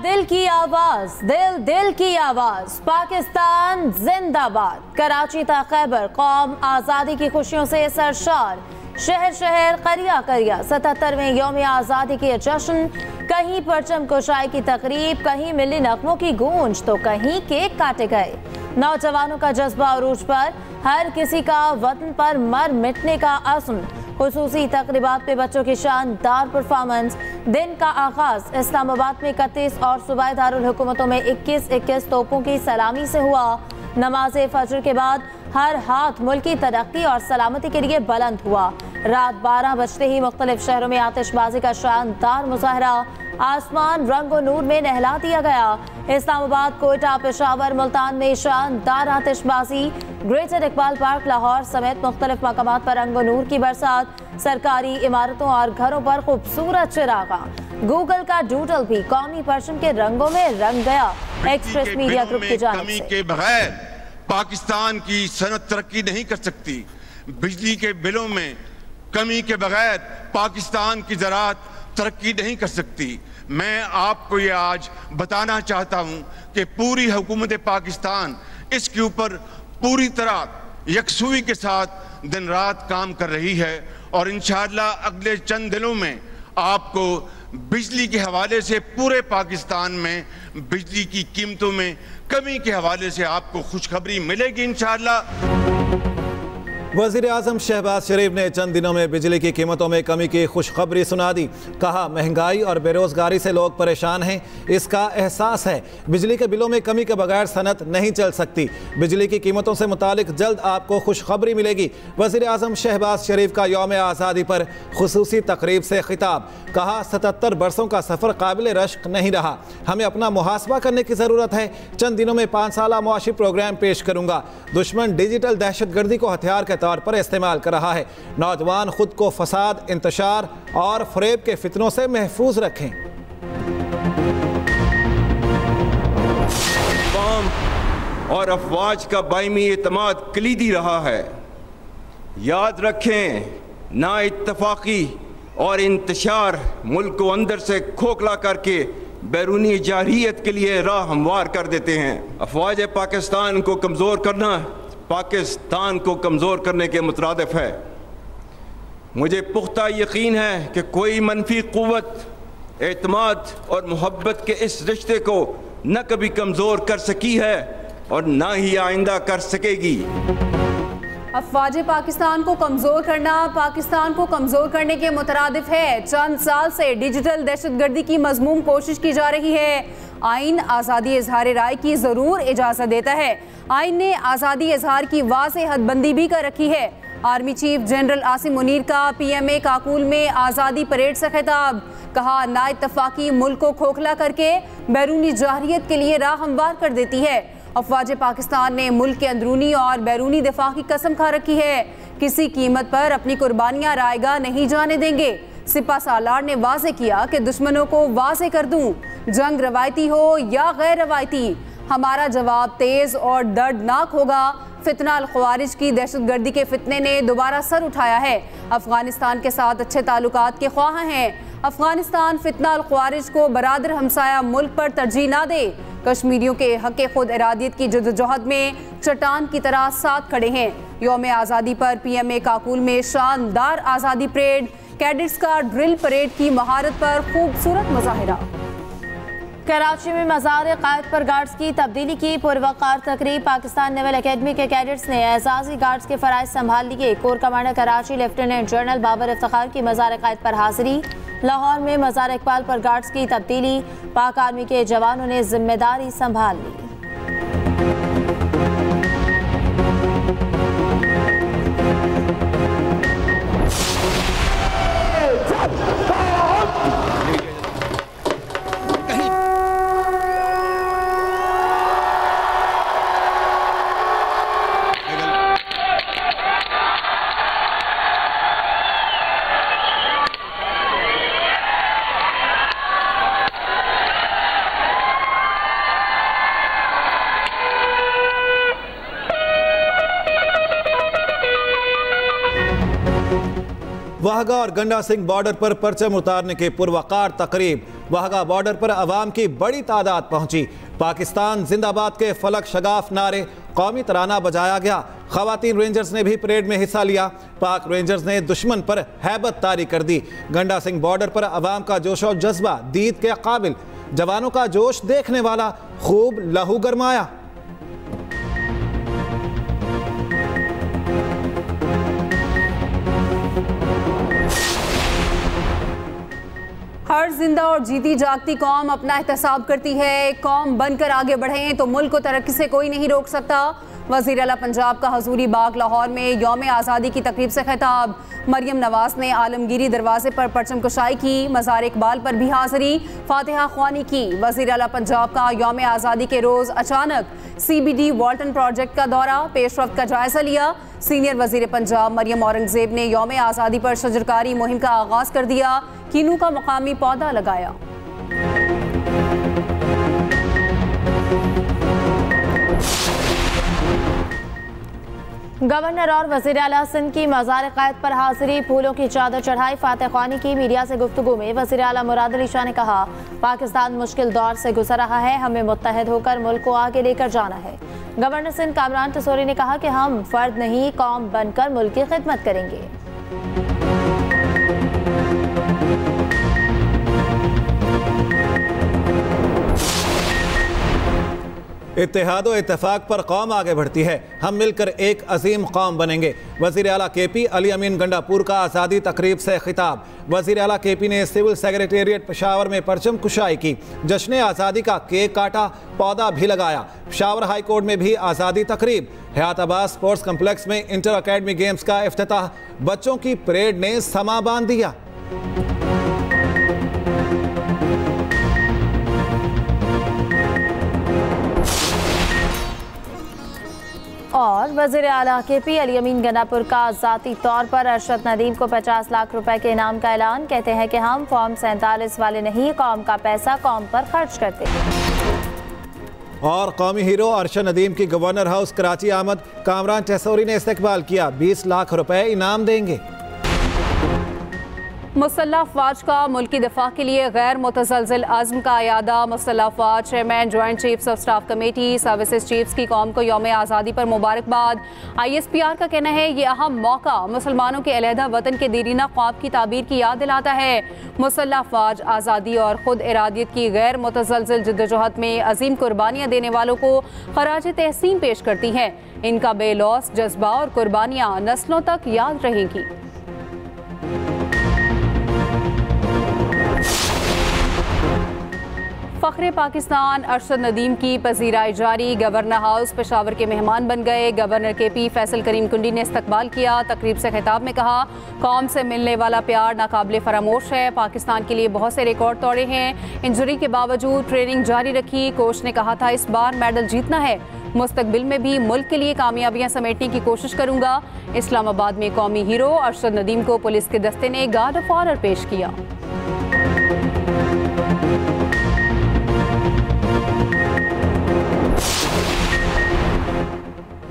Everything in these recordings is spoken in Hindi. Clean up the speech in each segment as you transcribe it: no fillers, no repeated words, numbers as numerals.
दिल की आवाज, दिल दिल की आवाज, पाकिस्तान जिंदाबाद। कराची ता खैबर कौम आज़ादी की खुशियों से सरशार। शहर शहर करिया करिया 77वें यौम आज़ादी के जश्न। कहीं परचम कुशाई की तकरीब, कहीं मिली नगमों की गूंज, तो कहीं केक काटे गए। नौजवानों का जज्बा अरूज पर, हर किसी का वतन पर मर मिटने का अज़्म। खुसूसी तकरीबात में बच्चों की शानदार परफॉर्मेंस। दिन का आगाज इस्लामाबाद में 31 और सूबाई दारुल हुकूमतों में 21-21 तोपों की सलामी से हुआ। नमाज फजर के बाद हर हाथ मुल्क की तरक्की और सलामती के लिए बुलंद हुआ। रात 12 बजते ही मुख्तलिफ शहरों में आतिशबाजी का शानदार मुजाहरा। आसमान रंगो नूर में नहला दिया गया। इस्लामाबाद, कोयटा, पेशावर, मुल्तान में शानदार आतिशबाजी। ग्रेटर इकबाल पार्क, लाहौर समेत मुख्तलिफ मकामात पर रंगो नूर की बरसात। सरकारी इमारतों और घरों पर खूबसूरत चिरागा। गूगल का डूडल भी कौमी परचम के रंगों में रंग गया। एक्सप्रेस मीडिया ग्रुप की जानिब से बगैर पाकिस्तान की सनत तरक्की नहीं कर सकती। बिजली के बिलों में कमी के बगैर पाकिस्तान की ज़राअत तरक्की नहीं कर सकती। मैं आपको ये आज बताना चाहता हूँ कि पूरी हुकूमत पाकिस्तान इसके ऊपर पूरी तरह यकसुई के साथ दिन रात काम कर रही है और इंशाअल्लाह अगले चंद दिनों में आपको बिजली के हवाले से पूरे पाकिस्तान में बिजली की कीमतों में कमी के हवाले से आपको खुशखबरी मिलेगी इंशाअल्लाह। वज़ीर आज़म शहबाज शरीफ ने चंद दिनों में बिजली की कीमतों में कमी की खुशखबरी सुना दी। कहा, महंगाई और बेरोजगारी से लोग परेशान हैं, इसका एहसास है। बिजली के बिलों में कमी के बगैर सनत नहीं चल सकती। बिजली की कीमतों से मुतालिक जल्द आपको खुशखबरी मिलेगी। वज़ीर आज़म शहबाज शरीफ का यौम आज़ादी पर खुसूसी तकरीब से खिताब। कहा, 77 बरसों का सफ़र काबिल रश्क नहीं रहा, हमें अपना मुहासबा करने की ज़रूरत है। चंद दिनों में 5 साला मुआशी प्रोग्राम पेश करूँगा। दुश्मन डिजिटल दहशतगर्दी को हथियार के तौर पर इस्तेमाल कर रहा है। नौजवान खुद को फसाद, इंतशार और फरेब के फितनों से महफूज रखें। कौम और अफवाज का बायमी एतमाद कलीदी रहा है। याद रखें, ना इत्तफाकी और इंतशार मुल्क को अंदर से खोखला करके बैरूनी जारहियत के लिए राह हमवार कर देते हैं। अफवाज पाकिस्तान को कमज़ोर करना पाकिस्तान को कमज़ोर करने के मुतरादिफ है। मुझे पुख्ता यकीन है कि कोई मनफी क़ुव्वत एतमाद और मोहब्बत के इस रिश्ते को न कभी कमज़ोर कर सकी है और न ही आइंदा कर सकेगी। अफवाज पाकिस्तान को कमज़ोर करना पाकिस्तान को कमज़ोर करने के मुतरादिफ है। चंद साल से डिजिटल दहशतगर्दी की मज़मूम कोशिश की जा रही है। आइन आज़ादी इजहार राय की ज़रूर इजाज़त देता है। आइन ने आज़ादी इजहार की वाज़ेह हदबंदी भी कर रखी है। Army chief general Asim Munir का PMA काकुल में आज़ादी परेड से खिताब। कहा, ना इत्तफाकी मुल्क को खोखला करके बैरूनी जारहियत के लिए राह हमवार कर देती है। अफवाज पाकिस्तान ने मुल्क के अंदरूनी और बैरूनी दिफा की कसम खा रखी है। किसी कीमत पर अपनी कुर्बानियां रायगा नहीं जाने देंगे। सिपा सालार ने वाजे किया कि दुश्मनों को वाजे कर दूं, जंग रवायती हो या गैर रवायती, हमारा जवाब तेज और दर्दनाक होगा। फितना अल ख्वारिज की दहशतगर्दी के फितने ने दोबारा सर उठाया है। अफगानिस्तान के साथ अच्छे ताल्लुकात के ख्वाह हैं। अफगानिस्तान फितना अल ख्वारिज को बरादर हमसाया मुल्क पर तरजीह ना दे। कश्मीरियों के हक खुद इरादियत की जदोजहद में चट्टान की तरह साथ खड़े हैं। यौम आज़ादी पर PMA काकुल में शानदार आज़ादी परेड। कैडेट्स का ड्रिल परेड की महारत पर खूबसूरत मुजाहिरा। कराची में मज़ार क़ायद पर गार्ड्स की तब्दीली की पुरवकार तकरीब। पाकिस्तान नेवल एकेडमी के कैडेट्स ने एजाज़ी गार्ड्स के फ़राइज़ संभाल लिए। Core commander Karachi lieutenant general Babar Iftikhar की मज़ार क़ायद पर हाजिरी। लाहौर में मज़ार इकबाल पर गार्ड्स की तब्दीली। पाक आर्मी के जवानों ने जिम्मेदारी संभाल ली। वाहगा और गंडा सिंह बॉर्डर पर परचम उतारने के पुरवकार तकरीब। वाहगा बॉर्डर पर अवाम की बड़ी तादाद पहुंची। पाकिस्तान जिंदाबाद के फलक शगाफ नारे, कौमी तराना बजाया गया। खवातीन रेंजर्स ने भी परेड में हिस्सा लिया। पाक रेंजर्स ने दुश्मन पर हैबत तारी कर दी। गंडा सिंह बॉर्डर पर अवाम का जोश और जज्बा दीद के काबिल। जवानों का जोश देखने वाला, खूब लहू गरमाया। हर जिंदा और जीती जागती कौम अपना एहतसाब करती है। कौम बनकर आगे बढ़ें तो मुल्क को तरक्की से कोई नहीं रोक सकता। वज़ीर आला पंजाब का हजूरी बाग लाहौर में यौम आज़ादी की तकरीब से खिताब। मरियम नवाज ने आलमगीरी दरवाजे पर परचम कुशाई की। मज़ार इकबाल पर भी हाज़री, फातिहा ख्वानी की। वज़ीर आला पंजाब का यौम आज़ादी के रोज़ अचानक CBD वाल्टन प्रोजेक्ट का दौरा, पेशरफ्त का जायजा लिया। सीनियर वज़ीर पंजाब मरियम औरंगज़ेब ने यौम आज़ादी पर शजरकारी मुहिम का आगाज़ कर दिया। कीनू का मकामी पौधा लगाया। गवर्नर और वज़ीर आला सिंध की मज़ार क़ायद पर हाज़िरी, फूलों की चादर चढ़ाई, फातिहा ख्वानी की। मीडिया से गुफ्तगू में वज़ीर आला मुराद अली शाह ने कहा, पाकिस्तान मुश्किल दौर से गुजर रहा है, हमें मुत्तहद होकर मुल्क को आगे लेकर जाना है। गवर्नर सिंध कामरान तसोरी ने कहा कि हम फर्द नहीं, कौम बनकर मुल्क की खिदमत करेंगे। इत्तेहाद और इत्तेफाक पर कौम आगे बढ़ती है, हम मिलकर एक अजीम कौम बनेंगे। वज़ीर आला KP अली अमीन गंडापुर का आज़ादी तकरीब से खिताब। वज़ीर आला KP ने सिविल सेक्रेटेरिएट पेशावर में परचम कुशाई की। जश्न आज़ादी का केक काटा, पौधा भी लगाया। पेशावर हाई कोर्ट में भी आज़ादी तकरीब। हयात अब्बास स्पोर्ट्स कम्प्लेक्स में इंटर अकेडमी गेम्स का इफ्तिताह। बच्चों की परेड ने समा बांध दिया। और वज़ीर आला KP अली अमीन गंडापुर का ज़ाती तौर पर अरशद नदीम को 50 लाख रुपए के इनाम का ऐलान। कहते हैं कि हम फॉर्म 47 वाले नहीं, कौम का पैसा कौम पर खर्च करते हैं। और कौमी हीरो अरशद नदीम की गवर्नर हाउस कराची आमद, कामरान तसोरी ने इस्तकबाल किया। 20 लाख रुपए इनाम देंगे। मुसल्लह अफवाज का मुल्की दिफा के लिए गैर मुतज़लज़िल अज़्म का अयादा। मुसल्लह अफवाज chairman joint chiefs of staff committee services chiefs की कौम को यौम आज़ादी पर मुबारकबाद। ISPR का कहना है ये अहम मौका मुसलमानों के अलहदा वतन के देरीना ख्वाब की ताबीर की याद दिलाता है। मुसल्लह अफवाज आज़ादी और खुद इरादियत की गैर मुतज़लज़िल जिद्दोजहद में अजीम कुर्बानियाँ देने वालों को खराज तहसीन पेश करती हैं। इनका बेलौस जज्बा और कुर्बानियाँ नस्लों तक याद रहेंगी। फ़ख्रे पाकिस्तान अरशद नदीम की पजीराई जारी। गवर्नर हाउस पेशावर के मेहमान बन गए। गवर्नर KP फैसल करीम कुंडी ने इस्तकबाल किया। तकरीब से खिताब में कहा, कौम से मिलने वाला प्यार नाकाबिले फरामोश है। पाकिस्तान के लिए बहुत से रिकॉर्ड तोड़े हैं। इंजरी के बावजूद ट्रेनिंग जारी रखी। कोच ने कहा था इस बार मेडल जीतना है। मुस्तकबिल में भी मुल्क के लिए कामयाबियां समेटने की कोशिश करूंगा। इस्लामाबाद में कौमी हीरो अरशद नदीम को पुलिस के दस्ते ने गार्ड ऑफ ऑनर पेश किया।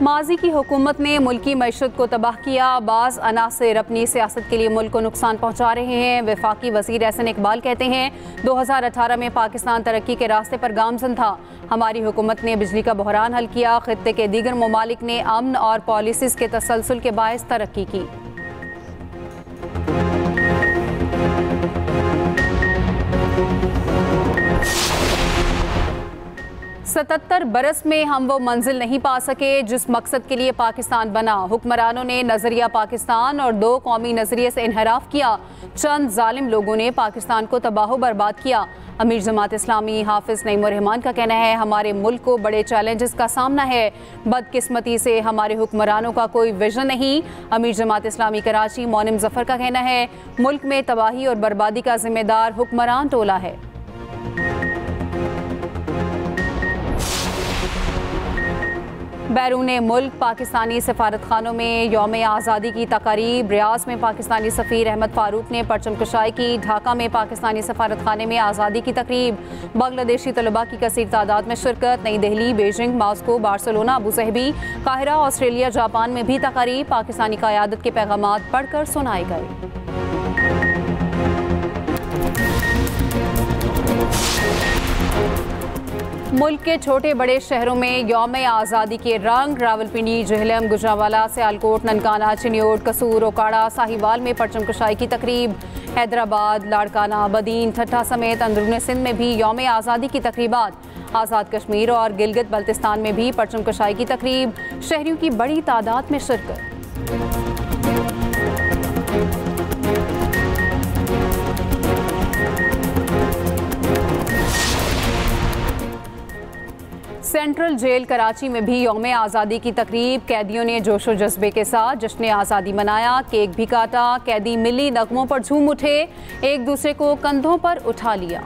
माजी की हुकूमत ने मुल्की मईशत को तबाह किया। बाज़ अनासिर अपनी सियासत के लिए मुल्क को नुकसान पहुँचा रहे हैं। वफाकी वज़ीर एहसन इकबाल कहते हैं 2018 में पाकिस्तान तरक्की के रास्ते पर गामजन था। हमारी हुकूमत ने बिजली का बहरान हल किया। खित्ते के दीगर ममालिक ने अमन और पॉलिसीज़ के तसलसल के बायस तरक्की की। सतहत्तर बरस में हम वो मंजिल नहीं पा सके जिस मकसद के लिए पाकिस्तान बना। हुक्मरानों ने नजरिया पाकिस्तान और दो कौमी नजरिए से इनहराफ किया। चंद जालिम लोगों ने पाकिस्तान को तबाह बर्बाद किया। अमीर जमात इस्लामी हाफिज नईम रहमान का कहना है हमारे मुल्क को बड़े चैलेंजेस का सामना है। बदकिस्मती से हमारे हुक्मरानों का कोई विजन नहीं। अमीर जमात इस्लामी कराची मोनिम जफर का कहना है मुल्क में तबाही और बर्बादी का जिम्मेदार हुक्मरान टोला है। बैरून मुल्क पाकिस्तानी सफारत खानों में यौम आज़ादी की तकारीब। रियाज में पाकिस्तानी सफ़ीर अहमद फ़ारूक ने परचम कुशाई की। ढाका में पाकिस्तानी सफारत खाने में आज़ादी की तकरीब। बांग्लादेशी तलबा की कसीर तादाद में शिरकत। नई Delhi, Beijing, Moscow, Barcelona, Abu Dhabi, काहिरा, ऑस्ट्रेलिया, जापान में भी तकारीब। पाकिस्तानी क़यादत के पैगामात पढ़कर सुनाए गए। मुल्क के छोटे बड़े शहरों में यौम आज़ादी के रंग। रावलपिंडी, जेहलम, गुजरांवाला, सियालकोट, ननकाना, चिन्योट, कसूर, ओकाड़ा, साहिवाल में परचम कशाई की तकरीब। हैदराबाद, लाड़काना, बदीन, ठट्ठा समेत अंदरून सिंध में भी यौम आज़ादी की तकरीबात। आज़ाद कश्मीर और गिलगित बल्तिस्तान में भी परचम कशाई की तकरीब। शहरियों की बड़ी तादाद में शिरकत। सेंट्रल जेल कराची में भी यौम आज़ादी की तकरीब। कैदियों ने जोशो जज्बे के साथ जश्न आज़ादी मनाया, केक भी काटा। कैदी मिली नगमों पर झूम उठे, एक दूसरे को कंधों पर उठा लिया।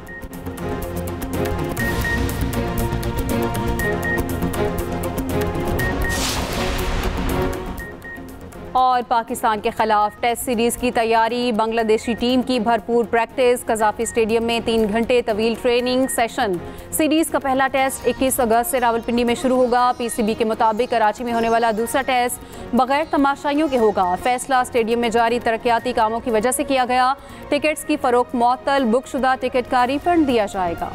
और पाकिस्तान के खिलाफ टेस्ट सीरीज की तैयारी। बांग्लादेशी टीम की भरपूर प्रैक्टिस। कजाफी स्टेडियम में 3 घंटे तवील ट्रेनिंग सेशन। सीरीज का पहला टेस्ट 21 अगस्त से रावलपिंडी में शुरू होगा। पीसीबी के मुताबिक कराची में होने वाला दूसरा टेस्ट बगैर तमाशाइयों के होगा। फैसला स्टेडियम में जारी तरक्याती कामों की वजह से किया गया। टिकट्स की फरोख्त मुअत्तल, बुक शुदा टिकट का रिफंड दिया जाएगा।